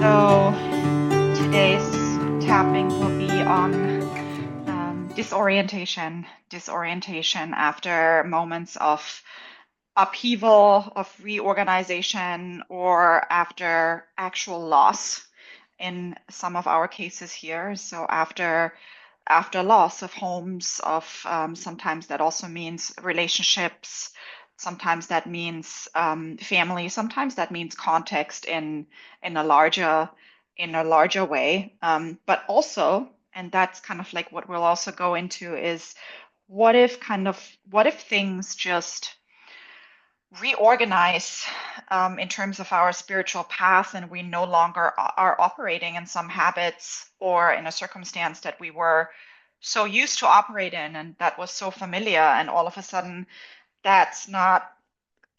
So today's tapping will be on disorientation after moments of upheaval, of reorganization, or after actual loss in some of our cases here. So after loss of homes, of sometimes that also means relationships, sometimes that means family, sometimes that means context in a larger way. But also, and that's kind of like what we'll also go into is what if things just reorganize in terms of our spiritual path and we no longer are operating in some habits or in a circumstance that we were so used to operate in and that was so familiar, and all of a sudden that's not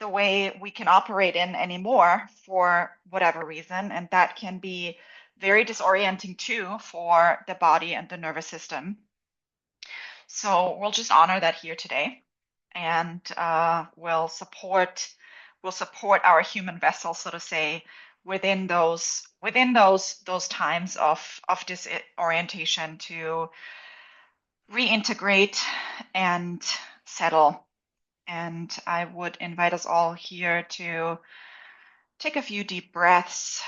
the way we can operate in anymore for whatever reason, and that can be very disorienting too for the body and the nervous system. So we'll just honor that here today, and we'll support our human vessel, so to say, within those times of disorientation to reintegrate and settle. And I would invite us all here to take a few deep breaths.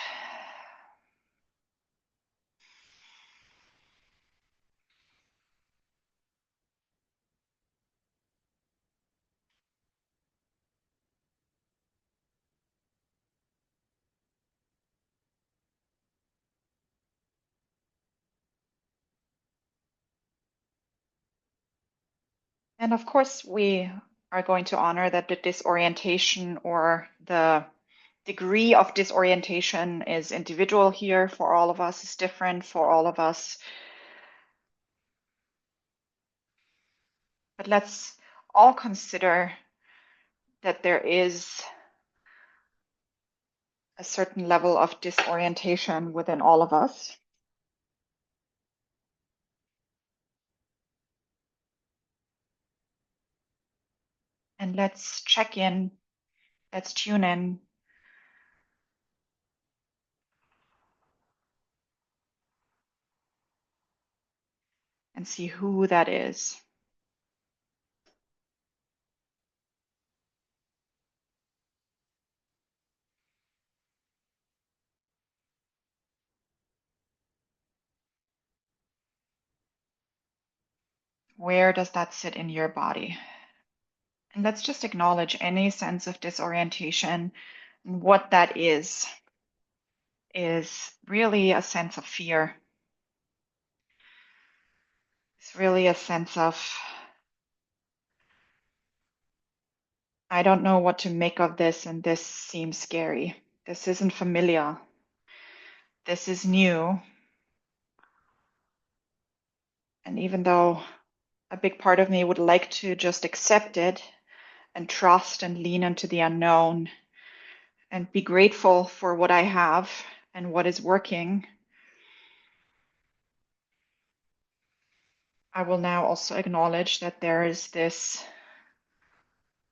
And of course, we are going to honor that the disorientation or the degree of disorientation is individual here for all of us, is different for all of us. But let's all consider that there is a certain level of disorientation within all of us. And let's check in, let's tune in. And see who that is. Where does that sit in your body? And let's just acknowledge any sense of disorientation. And what that is really a sense of fear. It's really a sense of, I don't know what to make of this, and this seems scary. This isn't familiar. This is new. And even though a big part of me would like to just accept it and trust and lean into the unknown and be grateful for what I have and what is working, I will now also acknowledge that there is this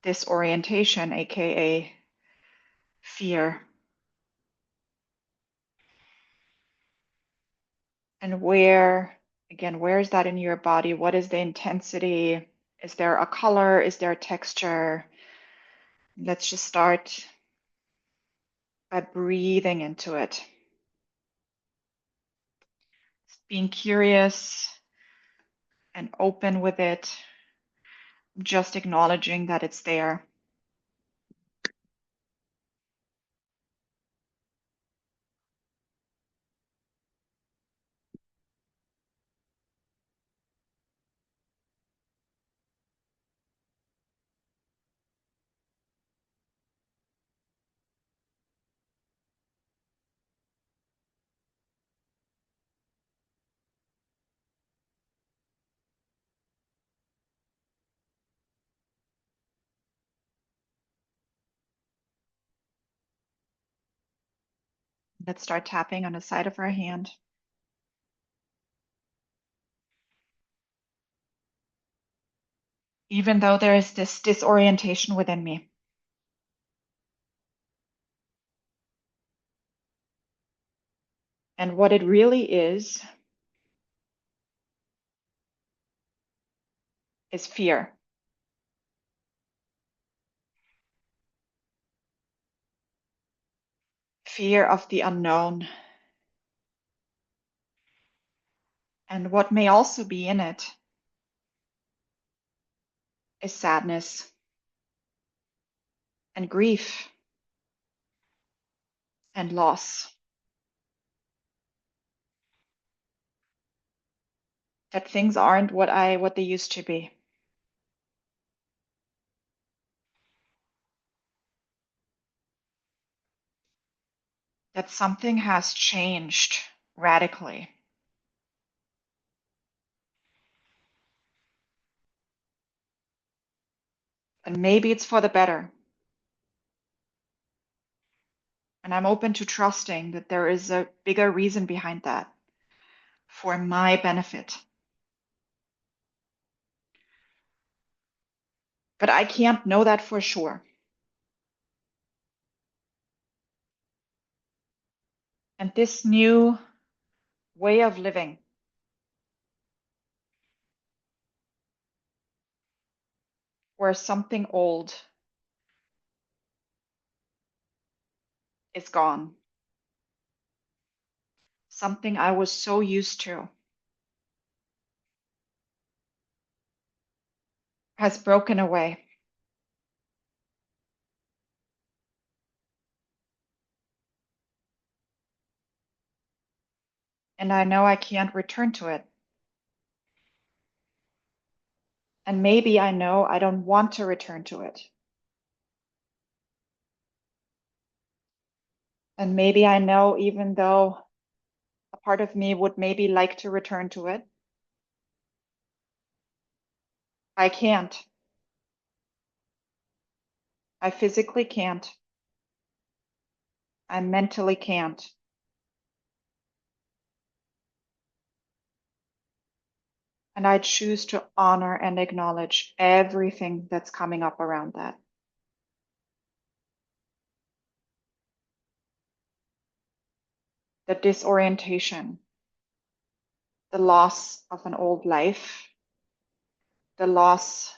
disorientation, aka fear. And where is that in your body? What is the intensity? Is there a color? Is there a texture? Let's just start by breathing into it. Being curious and open with it, just acknowledging that it's there. Let's start tapping on the side of our hand. Even though there is this disorientation within me. And what it really is fear. Fear of the unknown. And what may also be in it is sadness and grief and loss. That things aren't what they used to be. That something has changed radically. And maybe it's for the better. And I'm open to trusting that there is a bigger reason behind that for my benefit. But I can't know that for sure. And this new way of living, where something old is gone, something I was so used to, has broken away. And I know I can't return to it. And maybe I know I don't want to return to it. And maybe I know, even though a part of me would maybe like to return to it, I can't. I physically can't. I mentally can't. And I choose to honor and acknowledge everything that's coming up around that. The disorientation, the loss of an old life, the loss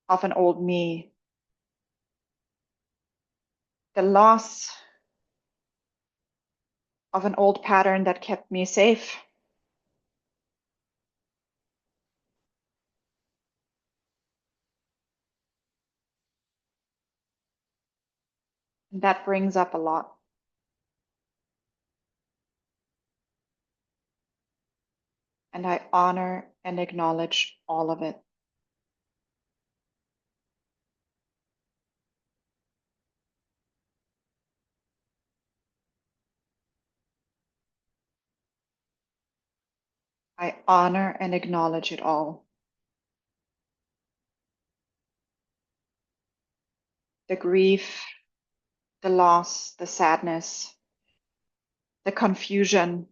of an old me, the loss of an old pattern that kept me safe. And that brings up a lot. And I honor and acknowledge all of it. I honor and acknowledge it all. The grief, the loss, the sadness, the confusion,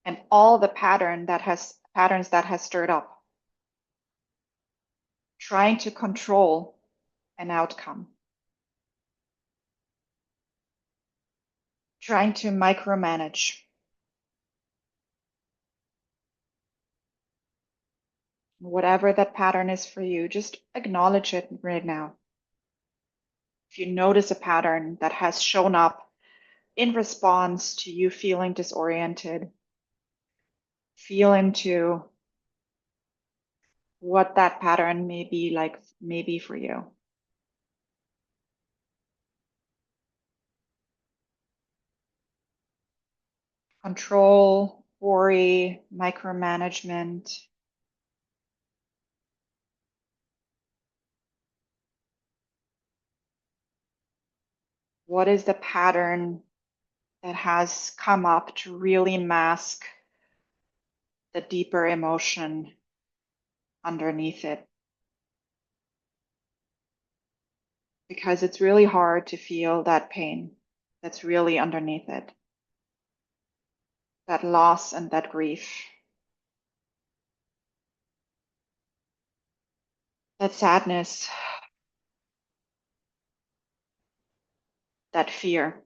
and all the patterns that has stirred up, trying to control an outcome, trying to micromanage. Whatever that pattern is for you, just acknowledge it right now. If you notice a pattern that has shown up in response to you feeling disoriented, feel into what that pattern may be like, maybe for you. Control, worry, micromanagement. What is the pattern that has come up to really mask the deeper emotion underneath it? Because it's really hard to feel that pain that's really underneath it, that loss and that grief, that sadness. that fear.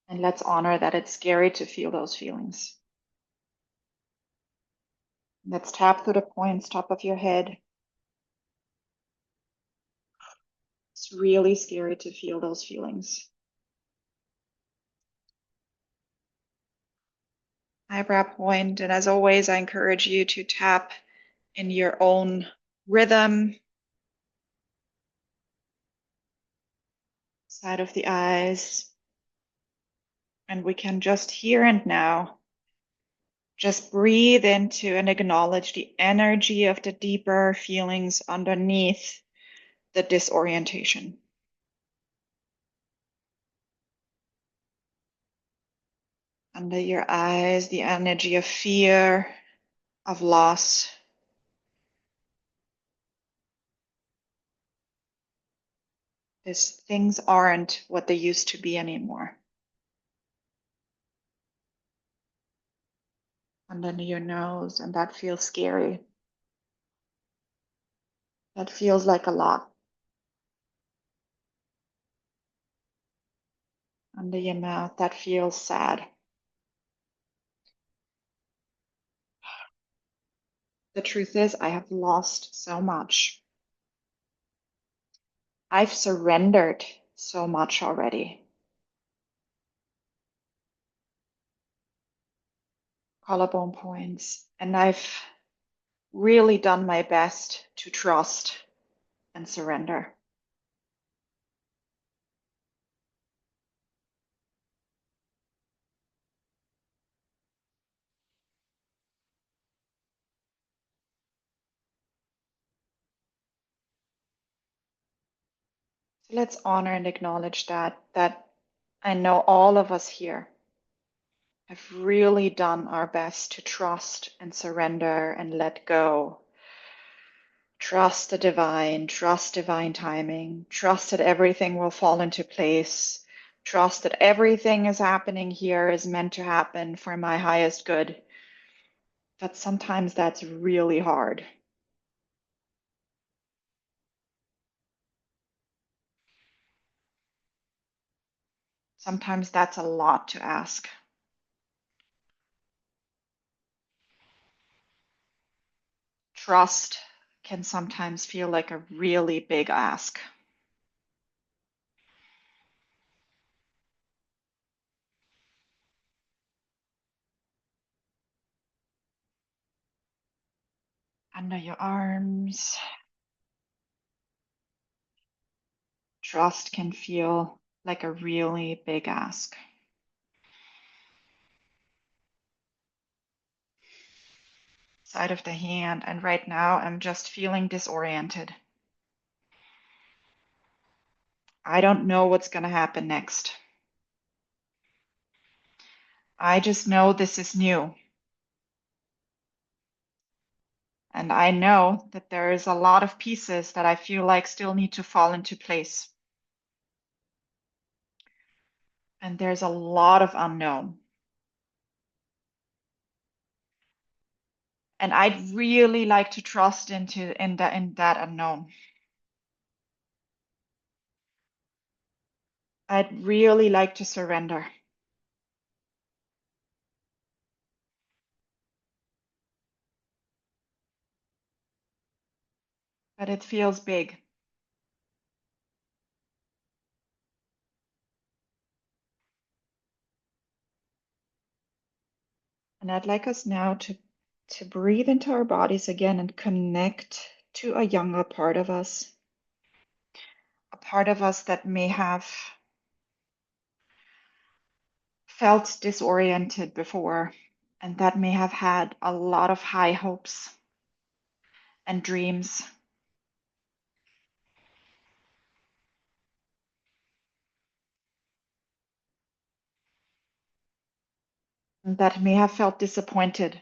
And let's honor that it's scary to feel those feelings. Let's tap through the points, top of your head. It's really scary to feel those feelings. Eyebrow point, and as always, I encourage you to tap in your own rhythm. Side of the eyes. And we can just here and now just breathe into and acknowledge the energy of the deeper feelings underneath the disorientation. Under your eyes, the energy of fear, of loss. As things aren't what they used to be anymore. Under your nose, and that feels scary. That feels like a lot. Under your mouth, that feels sad. The truth is, I have lost so much. I've surrendered so much already. Collarbone points. And I've really done my best to trust and surrender. So let's honor and acknowledge that I know all of us here have really done our best to trust and surrender and let go. Trust the divine, trust divine timing, trust that everything will fall into place, trust that everything is happening here is meant to happen for my highest good. But sometimes that's really hard. Sometimes that's a lot to ask. Trust can sometimes feel like a really big ask. Under your arms. Trust can feel like a really big ask. Side of the hand, and right now I'm just feeling disoriented. I don't know what's going to happen next. I just know this is new. And I know that there is a lot of pieces that I feel like still need to fall into place. And there's a lot of unknown. And I'd really like to trust in that unknown. I'd really like to surrender. But it feels big. And I'd like us now to breathe into our bodies again and connect to a younger part of us. A part of us that may have felt disoriented before, and that may have had a lot of high hopes and dreams. And that may have felt disappointed.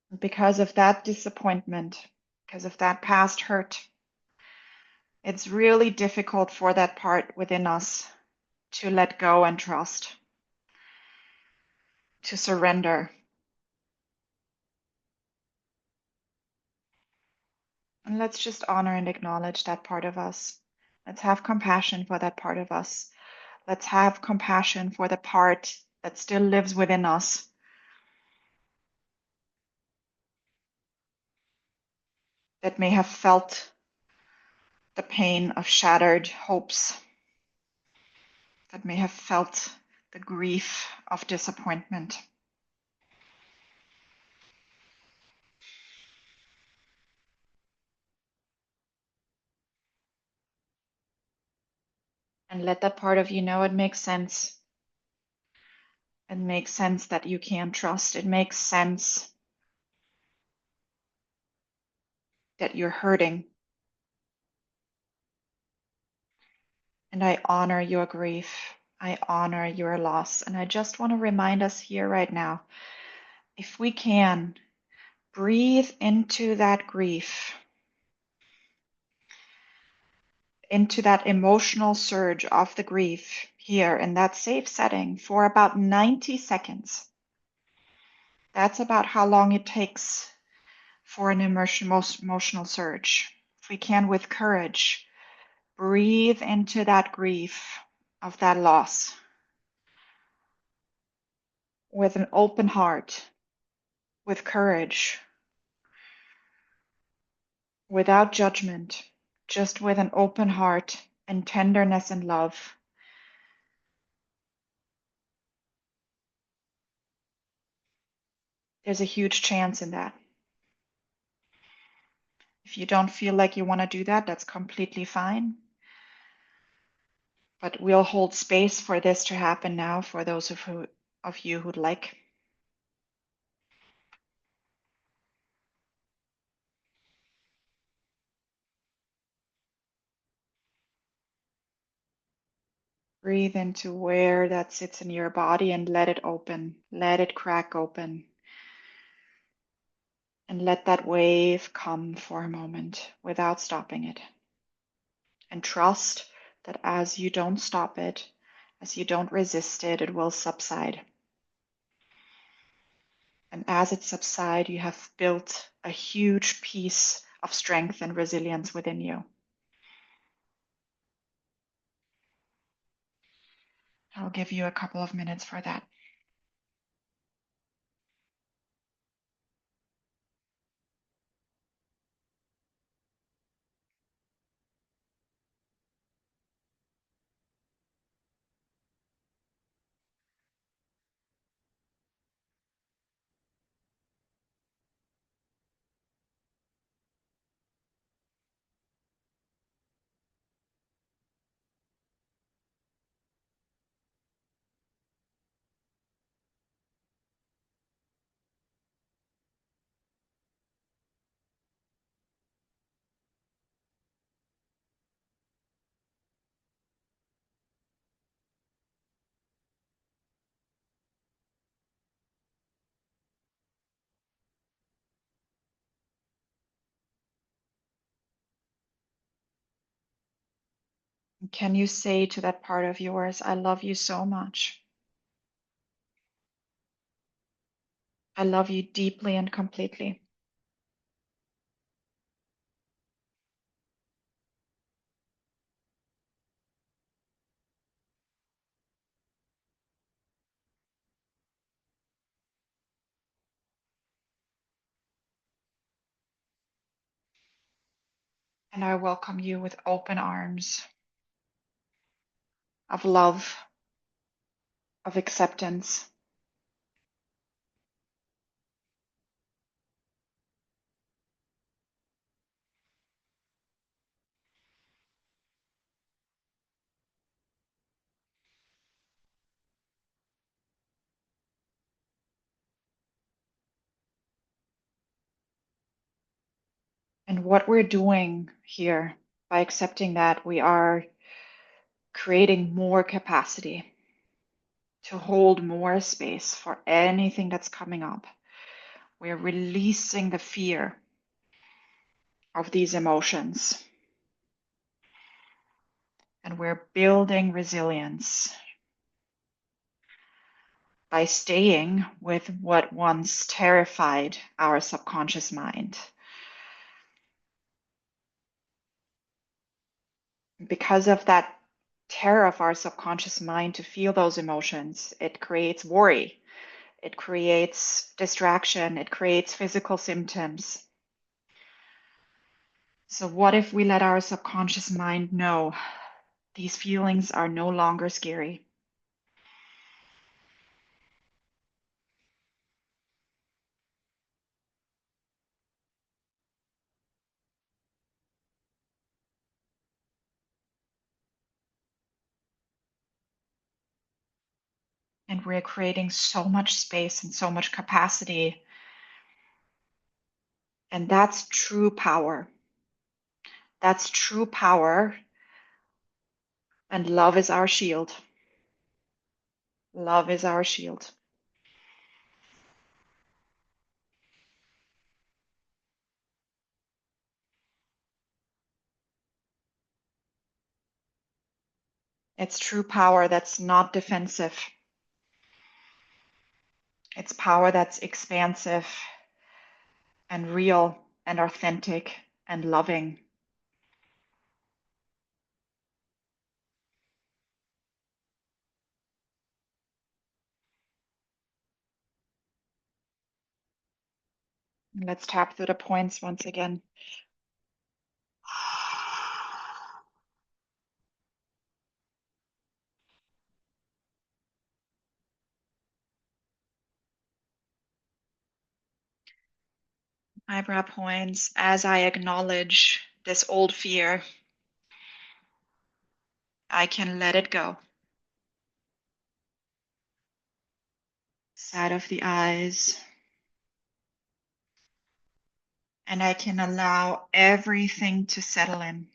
And because of that disappointment, Because of that past hurt, it's really difficult for that part within us to let go and trust, to surrender. And let's just honor and acknowledge that part of us. Let's have compassion for that part of us. Let's have compassion for the part that still lives within us, that may have felt the pain of shattered hopes, that may have felt the grief of disappointment. And let that part of you know it makes sense. It makes sense that you can't trust. It makes sense that you're hurting. And I honor your grief. I honor your loss. And I just want to remind us here right now, if we can, breathe into that grief, into that emotional surge of the grief here in that safe setting for about 90 seconds. That's about how long it takes for an emotional surge. If we can, with courage, breathe into that grief of that loss with an open heart, with courage, without judgment, just with an open heart and tenderness and love. There's a huge chance in that. If you don't feel like you want to do that, that's completely fine. But we'll hold space for this to happen now for those of you who'd like. Breathe into where that sits in your body and let it open. Let it crack open. And let that wave come for a moment without stopping it. And trust that as you don't stop it, as you don't resist it, it will subside. And as it subsides, you have built a huge piece of strength and resilience within you. I'll give you a couple of minutes for that. Can you say to that part of yours, I love you so much. I love you deeply and completely. And I welcome you with open arms of love, of acceptance. And what we're doing here by accepting that, we are creating more capacity to hold more space for anything that's coming up. We're releasing the fear of these emotions. And we're building resilience by staying with what once terrified our subconscious mind. Because of that terror of our subconscious mind to feel those emotions, it creates worry, it creates distraction, it creates physical symptoms. So, what if we let our subconscious mind know these feelings are no longer scary? And we're creating so much space and so much capacity. And that's true power. That's true power. And love is our shield. Love is our shield. It's true power that's not defensive. It's power that's expansive and real and authentic and loving. Let's tap through the points once again. Eyebrow points. As I acknowledge this old fear, I can let it go. Side of the eyes. And I can allow everything to settle in.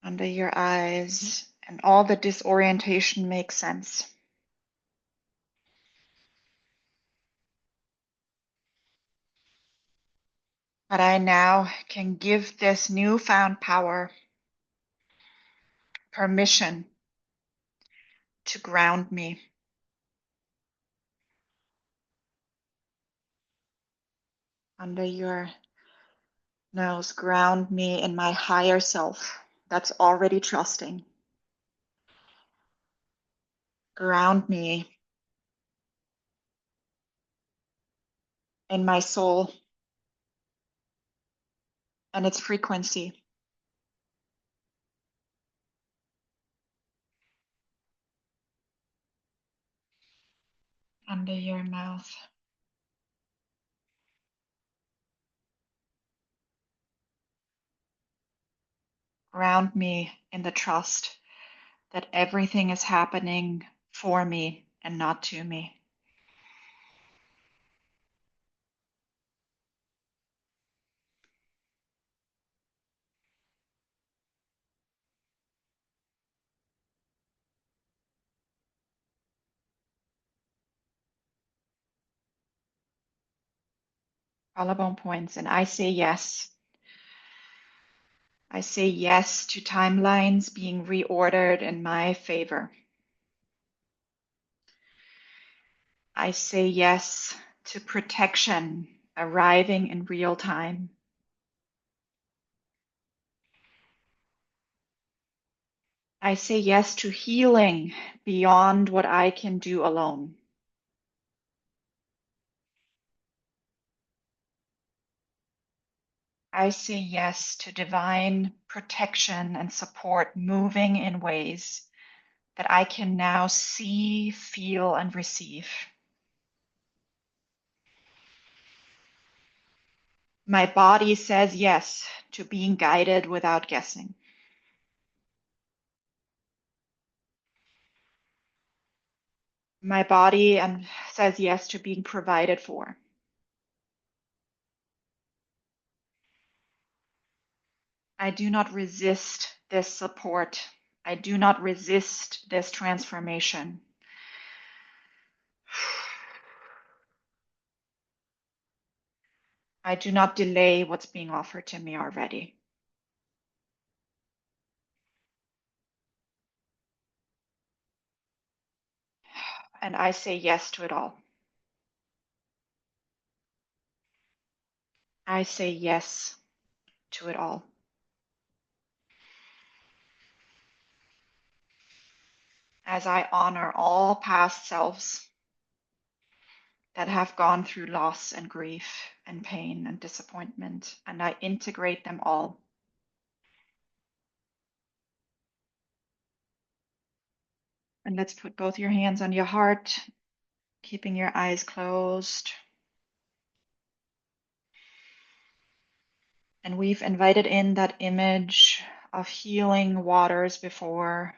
Under your eyes, and all the disorientation makes sense. But I now can give this newfound power permission to ground me. Under your nose, ground me in my higher self that's already trusting. Ground me in my soul and its frequency. Under your mouth. Ground me in the trust that everything is happening for me and not to me. Collarbone points, and I say yes. I say yes to timelines being reordered in my favor. I say yes to protection arriving in real time. I say yes to healing beyond what I can do alone. I say yes to divine protection and support moving in ways that I can now see, feel, and receive. My body says yes to being guided without guessing. My body says yes to being provided for. I do not resist this support. I do not resist this transformation. I do not delay what's being offered to me already. And I say yes to it all. I say yes to it all. As I honor all past selves that have gone through loss and grief and pain and disappointment, and I integrate them all. And let's put both your hands on your heart, keeping your eyes closed. And we've invited in that image of healing waters before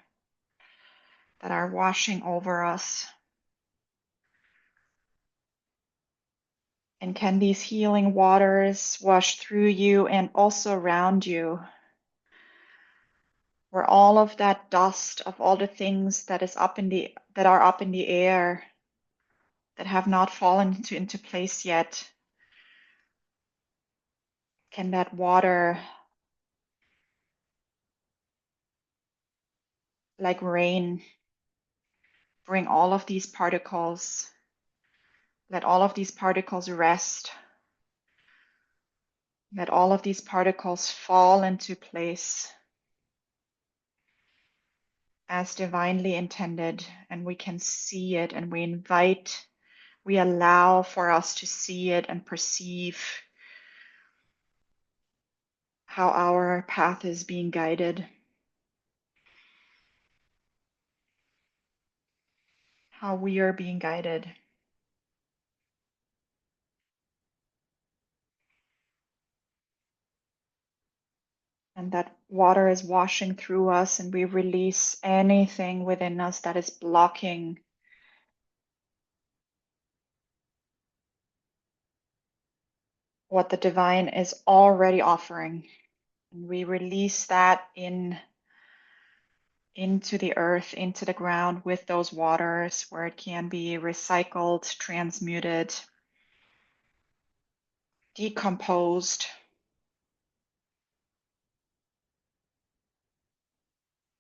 that are washing over us. And can these healing waters wash through you and also around you, where all of that dust of all the things that are up in the air that have not fallen into place yet, can that water, like rain, bring all of these particles, let all of these particles rest, let all of these particles fall into place as divinely intended, and we can see it, and we allow for us to see it and perceive how our path is being guided, how we are being guided. And that water is washing through us, and we release anything within us that is blocking what the divine is already offering. And we release that into the earth, into the ground with those waters, where it can be recycled, transmuted, decomposed,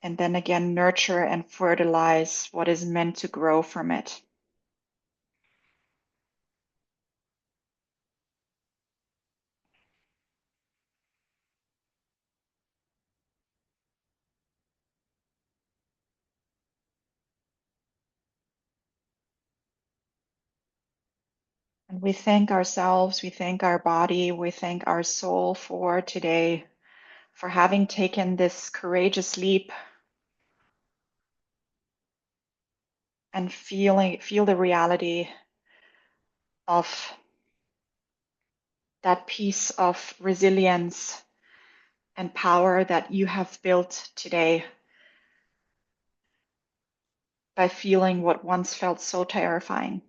and then again nurture and fertilize what is meant to grow from it. And we thank ourselves, we thank our body, we thank our soul for today, for having taken this courageous leap and feel the reality of that piece of resilience and power that you have built today by feeling what once felt so terrifying.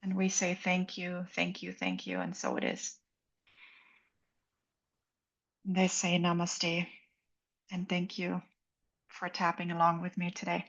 And we say thank you, thank you, thank you, and so it is. And they say namaste, and thank you for tapping along with me today.